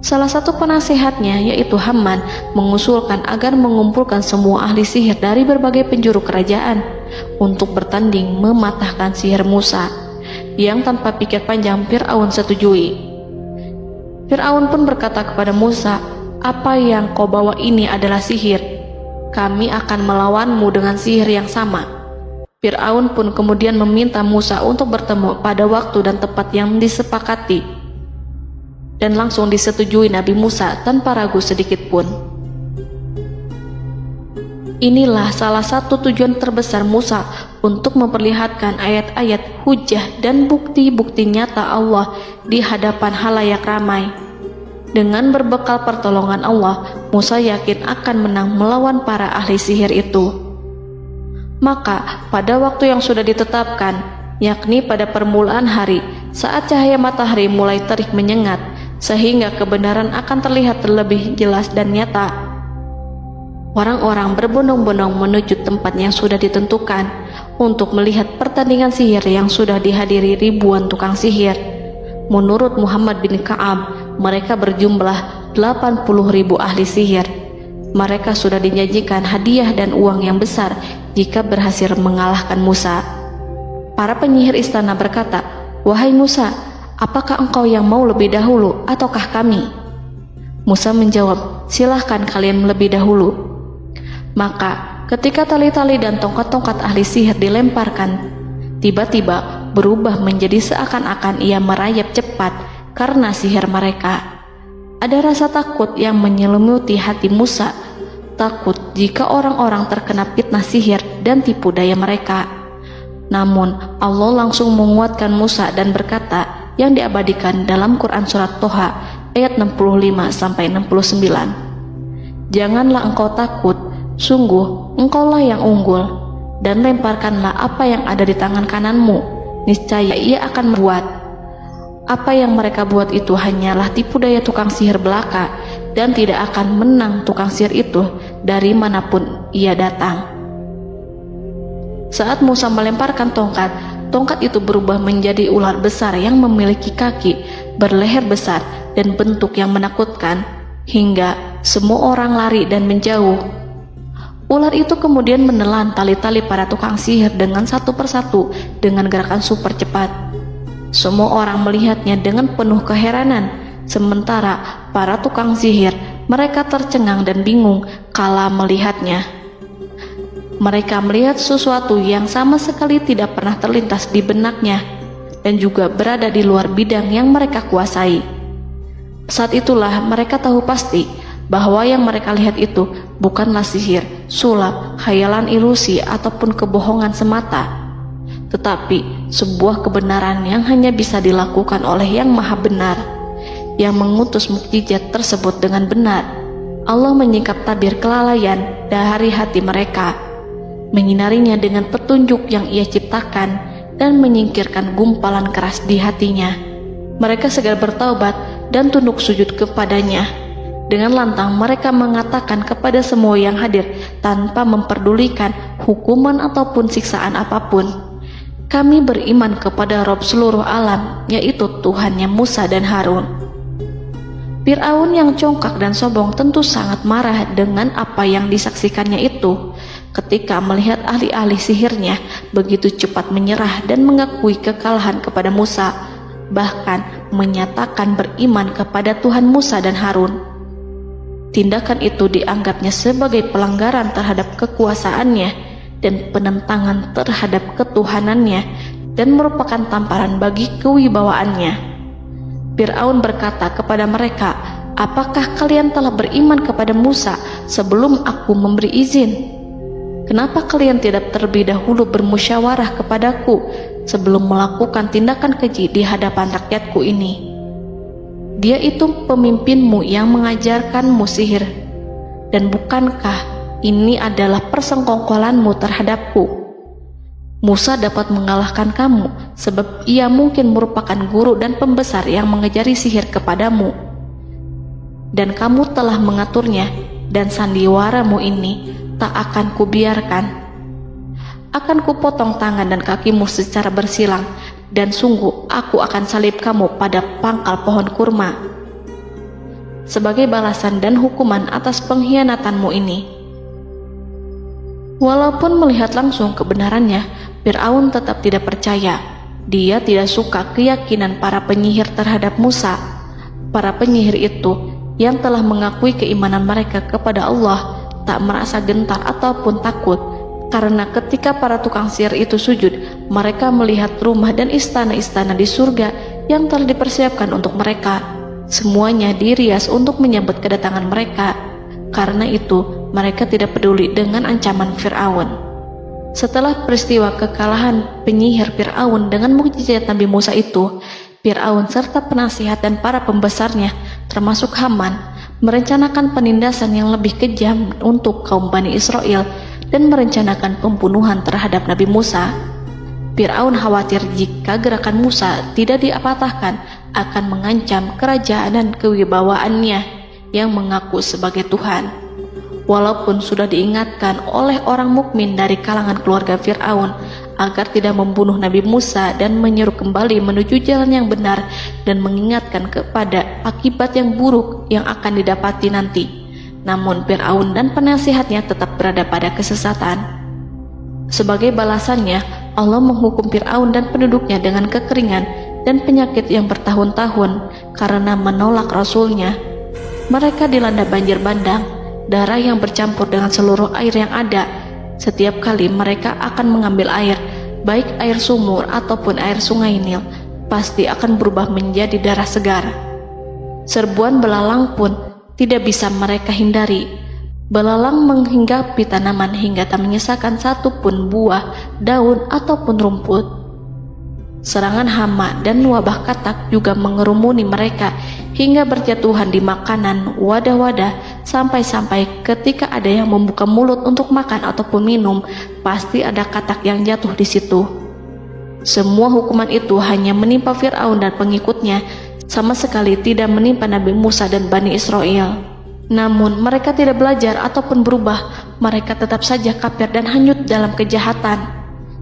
Salah satu penasehatnya, yaitu Haman, mengusulkan agar mengumpulkan semua ahli sihir dari berbagai penjuru kerajaan untuk bertanding mematahkan sihir Musa, yang tanpa pikir panjang Fir'aun setujui. Fir'aun pun berkata kepada Musa, apa yang kau bawa ini adalah sihir. Kami akan melawanmu dengan sihir yang sama. Fir'aun pun kemudian meminta Musa untuk bertemu pada waktu dan tempat yang disepakati, dan langsung disetujui Nabi Musa tanpa ragu sedikit pun. Inilah salah satu tujuan terbesar Musa untuk memperlihatkan ayat-ayat hujah dan bukti-bukti nyata Allah di hadapan halayak ramai. Dengan berbekal pertolongan Allah, Musa yakin akan menang melawan para ahli sihir itu. Maka pada waktu yang sudah ditetapkan, yakni pada permulaan hari, saat cahaya matahari mulai terik menyengat, sehingga kebenaran akan terlihat terlebih jelas dan nyata, orang-orang berbondong-bondong menuju tempat yang sudah ditentukan untuk melihat pertandingan sihir yang sudah dihadiri ribuan tukang sihir. Menurut Muhammad bin Ka'ab, mereka berjumlah 80.000 ahli sihir. Mereka sudah dinyajikan hadiah dan uang yang besar jika berhasil mengalahkan Musa. Para penyihir istana berkata, wahai Musa, apakah engkau yang mau lebih dahulu ataukah kami? Musa menjawab, silahkan kalian lebih dahulu. Maka ketika tali-tali dan tongkat-tongkat ahli sihir dilemparkan, tiba-tiba berubah menjadi seakan-akan ia merayap cepat karena sihir mereka. Ada rasa takut yang menyelimuti hati Musa, takut jika orang-orang terkena fitnah sihir dan tipu daya mereka. Namun Allah langsung menguatkan Musa dan berkata, yang diabadikan dalam Quran Surat Toha ayat 65-69. Janganlah engkau takut, sungguh engkaulah yang unggul, dan lemparkanlah apa yang ada di tangan kananmu, niscaya ia akan membuat. Apa yang mereka buat itu hanyalah tipu daya tukang sihir belaka, dan tidak akan menang tukang sihir itu dari manapun ia datang. Saat Musa melemparkan tongkat, tongkat itu berubah menjadi ular besar yang memiliki kaki, berleher besar, dan bentuk yang menakutkan, hingga semua orang lari dan menjauh. Ular itu kemudian menelan tali-tali para tukang sihir dengan satu persatu dengan gerakan super cepat. Semua orang melihatnya dengan penuh keheranan, sementara para tukang sihir mereka tercengang dan bingung kala melihatnya. Mereka melihat sesuatu yang sama sekali tidak pernah terlintas di benaknya dan juga berada di luar bidang yang mereka kuasai. Saat itulah mereka tahu pasti bahwa yang mereka lihat itu bukanlah sihir, sulap, khayalan ilusi ataupun kebohongan semata, tetapi sebuah kebenaran yang hanya bisa dilakukan oleh Yang Maha Benar, yang mengutus mukjizat tersebut dengan benar. Allah menyingkap tabir kelalaian dari hati mereka, menyinarinya dengan petunjuk yang Ia ciptakan dan menyingkirkan gumpalan keras di hatinya. Mereka segera bertaubat dan tunduk sujud kepadanya. Dengan lantang mereka mengatakan kepada semua yang hadir tanpa memperdulikan hukuman ataupun siksaan apapun, "Kami beriman kepada Rob seluruh alam, yaitu Tuhannya Musa dan Harun." Fir'aun yang congkak dan sombong tentu sangat marah dengan apa yang disaksikannya itu. Ketika melihat ahli-ahli sihirnya begitu cepat menyerah dan mengakui kekalahan kepada Musa, bahkan menyatakan beriman kepada Tuhan Musa dan Harun. Tindakan itu dianggapnya sebagai pelanggaran terhadap kekuasaannya dan penentangan terhadap ketuhanannya dan merupakan tamparan bagi kewibawaannya. Fir'aun berkata kepada mereka, "Apakah kalian telah beriman kepada Musa sebelum aku memberi izin? Kenapa kalian tidak terlebih dahulu bermusyawarah kepadaku sebelum melakukan tindakan keji di hadapan rakyatku ini? Dia itu pemimpinmu yang mengajarkanmu sihir, dan bukankah ini adalah persengkongkolanmu terhadapku? Musa dapat mengalahkan kamu sebab ia mungkin merupakan guru dan pembesar yang mengajari sihir kepadamu, dan kamu telah mengaturnya, dan sandiwaramu ini tak akan kubiarkan. Akan kupotong tangan dan kakimu secara bersilang, dan sungguh aku akan salib kamu pada pangkal pohon kurma sebagai balasan dan hukuman atas pengkhianatanmu ini." Walaupun melihat langsung kebenarannya, Fir'aun tetap tidak percaya. Dia tidak suka keyakinan para penyihir terhadap Musa. Para penyihir itu yang telah mengakui keimanan mereka kepada Allah tak merasa gentar ataupun takut, karena ketika para tukang sihir itu sujud, mereka melihat rumah dan istana-istana di surga yang telah dipersiapkan untuk mereka. Semuanya dirias untuk menyambut kedatangan mereka. Karena itu, mereka tidak peduli dengan ancaman Fir'aun. Setelah peristiwa kekalahan penyihir Fir'aun dengan mukjizat Nabi Musa itu, Fir'aun serta penasihat dan para pembesarnya, termasuk Haman, merencanakan penindasan yang lebih kejam untuk kaum Bani Israel dan merencanakan pembunuhan terhadap Nabi Musa. Fir'aun khawatir jika gerakan Musa tidak dipatahkan akan mengancam kerajaan dan kewibawaannya yang mengaku sebagai Tuhan. Walaupun sudah diingatkan oleh orang mukmin dari kalangan keluarga Fir'aun agar tidak membunuh Nabi Musa dan menyeru kembali menuju jalan yang benar dan mengingatkan kepada akibat yang buruk yang akan didapati nanti, namun Fir'aun dan penasihatnya tetap berada pada kesesatan. Sebagai balasannya, Allah menghukum Fir'aun dan penduduknya dengan kekeringan dan penyakit yang bertahun-tahun karena menolak Rasulnya. Mereka dilanda banjir bandang, darah yang bercampur dengan seluruh air yang ada. Setiap kali mereka akan mengambil air, baik air sumur ataupun air sungai Nil, pasti akan berubah menjadi darah segar. Serbuan belalang pun tidak bisa mereka hindari. Belalang menghinggapi tanaman hingga tak menyisakan satupun buah, daun ataupun rumput. Serangan hama dan wabah katak juga mengerumuni mereka hingga berjatuhan di makanan, wadah-wadah, sampai-sampai ketika ada yang membuka mulut untuk makan ataupun minum, pasti ada katak yang jatuh di situ. Semua hukuman itu hanya menimpa Fir'aun dan pengikutnya, sama sekali tidak menimpa Nabi Musa dan Bani Israel. Namun mereka tidak belajar ataupun berubah, mereka tetap saja kafir dan hanyut dalam kejahatan.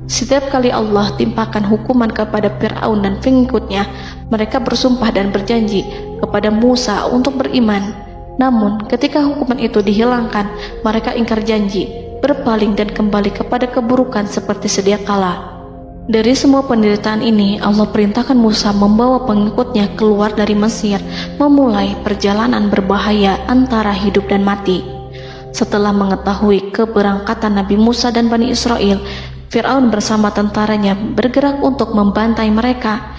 Setiap kali Allah timpakan hukuman kepada Fir'aun dan pengikutnya, mereka bersumpah dan berjanji kepada Musa untuk beriman. Namun ketika hukuman itu dihilangkan, mereka ingkar janji berpaling dan kembali kepada keburukan seperti sedia kala. Dari semua penderitaan ini, Allah perintahkan Musa membawa pengikutnya keluar dari Mesir, memulai perjalanan berbahaya antara hidup dan mati. Setelah mengetahui keberangkatan Nabi Musa dan Bani Israel, Fir'aun bersama tentaranya bergerak untuk membantai mereka.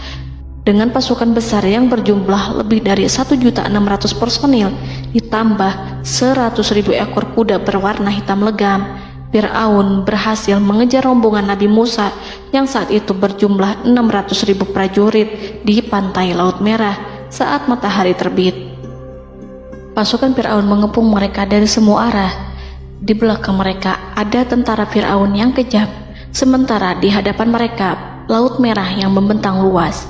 Dengan pasukan besar yang berjumlah lebih dari 1.600.000 personil, ditambah 100.000 ekor kuda berwarna hitam legam, Fir'aun berhasil mengejar rombongan Nabi Musa yang saat itu berjumlah 600.000 prajurit di pantai Laut Merah saat matahari terbit. Pasukan Fir'aun mengepung mereka dari semua arah. Di belakang mereka ada tentara Fir'aun yang kejam, sementara di hadapan mereka Laut Merah yang membentang luas.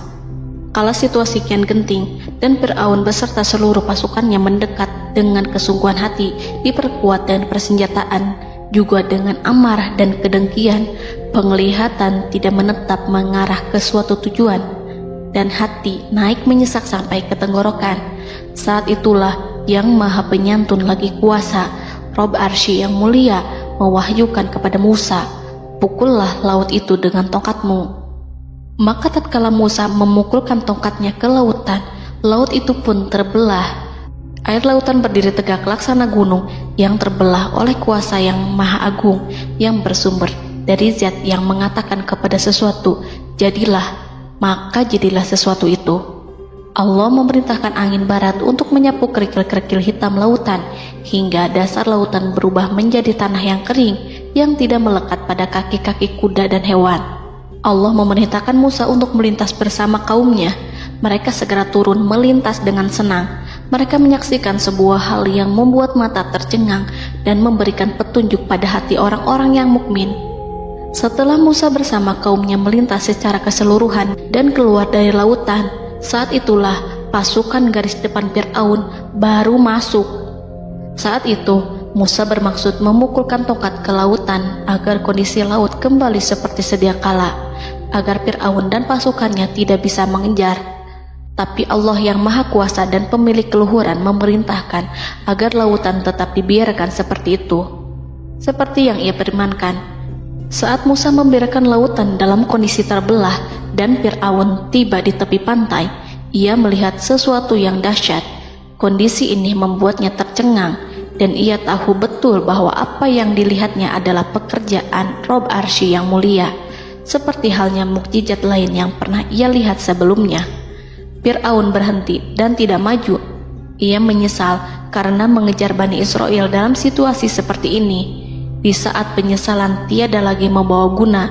Kala situasi kian genting dan Fir'aun beserta seluruh pasukannya mendekat dengan kesungguhan hati, diperkuat dan persenjataan, juga dengan amarah dan kedengkian, penglihatan tidak menetap mengarah ke suatu tujuan, dan hati naik menyesak sampai ke tenggorokan. Saat itulah Yang Maha Penyantun lagi kuasa, Rob Arsy yang mulia, mewahyukan kepada Musa, "Pukullah laut itu dengan tongkatmu." Maka tatkala Musa memukulkan tongkatnya ke lautan, laut itu pun terbelah. Air lautan berdiri tegak laksana gunung yang terbelah oleh kuasa yang maha agung, yang bersumber dari zat yang mengatakan kepada sesuatu, "Jadilah," maka jadilah sesuatu itu. Allah memerintahkan angin barat untuk menyapu kerikil-kerikil hitam lautan, hingga dasar lautan berubah menjadi tanah yang kering, yang tidak melekat pada kaki-kaki kuda dan hewan. Allah memerintahkan Musa untuk melintas bersama kaumnya. Mereka segera turun melintas dengan senang. Mereka menyaksikan sebuah hal yang membuat mata tercengang dan memberikan petunjuk pada hati orang-orang yang mukmin. Setelah Musa bersama kaumnya melintas secara keseluruhan dan keluar dari lautan, saat itulah pasukan garis depan Fir'aun baru masuk. Saat itu Musa bermaksud memukulkan tongkat ke lautan agar kondisi laut kembali seperti sedia kala, agar Fir'aun dan pasukannya tidak bisa mengejar. Tapi Allah yang Maha Kuasa dan pemilik keluhuran memerintahkan agar lautan tetap dibiarkan seperti itu, seperti yang Ia firmankan. Saat Musa membiarkan lautan dalam kondisi terbelah dan Fir'aun tiba di tepi pantai, ia melihat sesuatu yang dahsyat. Kondisi ini membuatnya tercengang, dan ia tahu betul bahwa apa yang dilihatnya adalah pekerjaan Rob Arsy yang mulia, seperti halnya mukjizat lain yang pernah ia lihat sebelumnya. Fir'aun berhenti dan tidak maju. Ia menyesal karena mengejar Bani Israel dalam situasi seperti ini, di saat penyesalan tiada lagi membawa guna.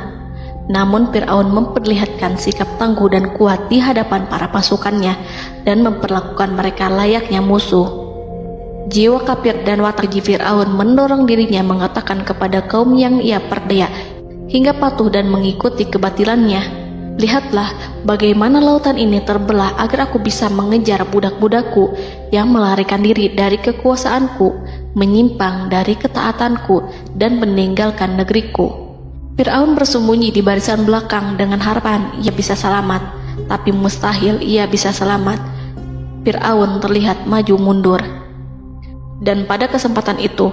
Namun Fir'aun memperlihatkan sikap tangguh dan kuat di hadapan para pasukannya dan memperlakukan mereka layaknya musuh. Jiwa kafir dan watak Fir'aun mendorong dirinya mengatakan kepada kaum yang ia perdaya hingga patuh dan mengikuti kebatilannya, "Lihatlah bagaimana lautan ini terbelah agar aku bisa mengejar budak-budakku yang melarikan diri dari kekuasaanku, menyimpang dari ketaatanku, dan meninggalkan negeriku." Fir'aun bersembunyi di barisan belakang dengan harapan ia bisa selamat, tapi mustahil ia bisa selamat. Fir'aun terlihat maju mundur. Dan pada kesempatan itu,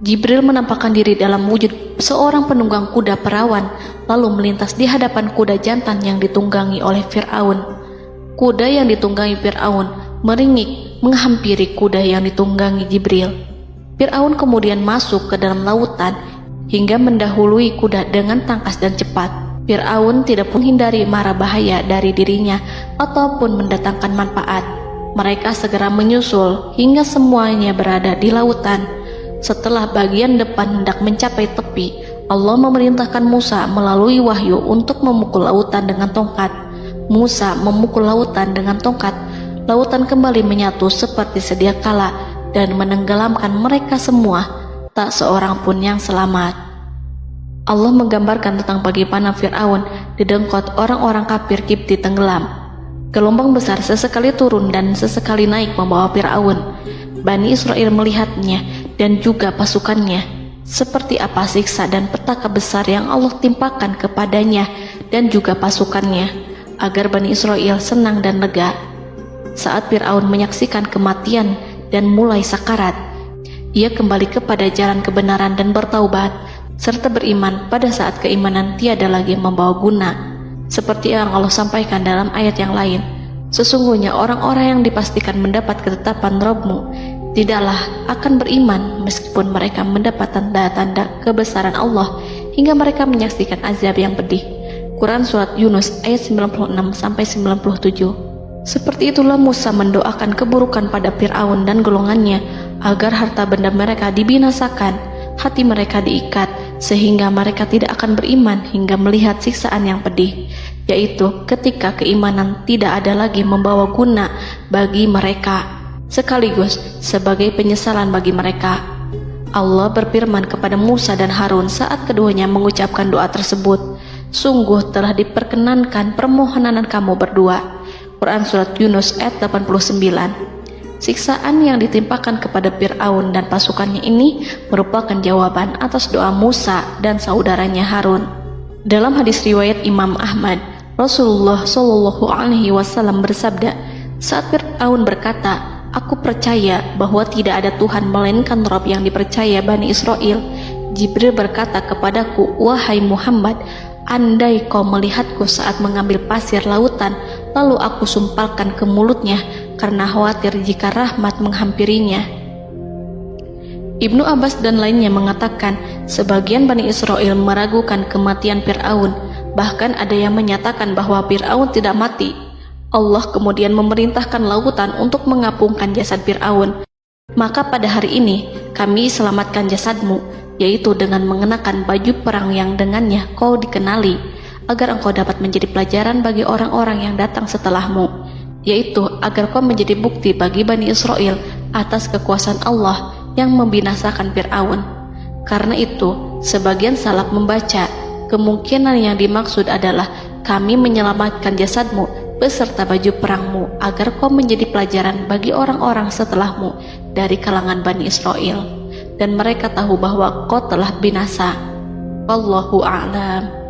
Jibril menampakkan diri dalam wujud seorang penunggang kuda perawan, lalu melintas di hadapan kuda jantan yang ditunggangi oleh Fir'aun. Kuda yang ditunggangi Fir'aun meringik menghampiri kuda yang ditunggangi Jibril. Fir'aun kemudian masuk ke dalam lautan hingga mendahului kuda dengan tangkas dan cepat. Fir'aun tidak menghindari mara bahaya dari dirinya ataupun mendatangkan manfaat. Mereka segera menyusul hingga semuanya berada di lautan. Setelah bagian depan hendak mencapai tepi, Allah memerintahkan Musa melalui wahyu untuk memukul lautan dengan tongkat. Musa memukul lautan dengan tongkat. Lautan kembali menyatu seperti sedia kala dan menenggelamkan mereka semua. Tak seorang pun yang selamat. Allah menggambarkan tentang bagaimana Fir'aun didengkot orang-orang kafir Kipti tenggelam. Gelombang besar sesekali turun dan sesekali naik membawa Fir'aun. Bani Israel melihatnya dan juga pasukannya, seperti apa siksa dan petaka besar yang Allah timpakan kepadanya dan juga pasukannya, agar Bani Israel senang dan lega. Saat Fir'aun menyaksikan kematian dan mulai sakarat, ia kembali kepada jalan kebenaran dan bertaubat, serta beriman pada saat keimanan tiada lagi membawa guna. Seperti yang Allah sampaikan dalam ayat yang lain, sesungguhnya orang-orang yang dipastikan mendapat ketetapan Rabb-Mu tidaklah akan beriman meskipun mereka mendapat tanda-tanda kebesaran Allah hingga mereka menyaksikan azab yang pedih. Quran Surat Yunus ayat 96-97. Seperti itulah Musa mendoakan keburukan pada Fir'aun dan golongannya agar harta benda mereka dibinasakan, hati mereka diikat sehingga mereka tidak akan beriman hingga melihat siksaan yang pedih, yaitu ketika keimanan tidak ada lagi membawa guna bagi mereka, sekaligus sebagai penyesalan bagi mereka. Allah berfirman kepada Musa dan Harun saat keduanya mengucapkan doa tersebut, sungguh telah diperkenankan permohonan kamu berdua. Quran Surat Yunus ayat 89. Siksaan yang ditimpakan kepada Fir'aun dan pasukannya ini merupakan jawaban atas doa Musa dan saudaranya Harun. Dalam hadis riwayat Imam Ahmad, Rasulullah Shallallahu Alaihi Wasallam bersabda, saat Fir'aun berkata, "Aku percaya bahwa tidak ada Tuhan melainkan Rabb yang dipercaya Bani Israel," Jibril berkata kepadaku, "Wahai Muhammad, andai kau melihatku saat mengambil pasir lautan, lalu aku sumpalkan ke mulutnya karena khawatir jika rahmat menghampirinya." Ibnu Abbas dan lainnya mengatakan, sebagian Bani Israel meragukan kematian Fir'aun, bahkan ada yang menyatakan bahwa Fir'aun tidak mati. Allah kemudian memerintahkan lautan untuk mengapungkan jasad Fir'aun. Maka pada hari ini kami selamatkan jasadmu, yaitu dengan mengenakan baju perang yang dengannya kau dikenali, agar engkau dapat menjadi pelajaran bagi orang-orang yang datang setelahmu, yaitu agar kau menjadi bukti bagi Bani Israel atas kekuasaan Allah yang membinasakan Fir'aun. Karena itu, sebagian salaf membaca, kemungkinan yang dimaksud adalah kami menyelamatkan jasadmu beserta baju perangmu agar kau menjadi pelajaran bagi orang-orang setelahmu dari kalangan Bani Israel, dan mereka tahu bahwa kau telah binasa. Wallahu a'lam.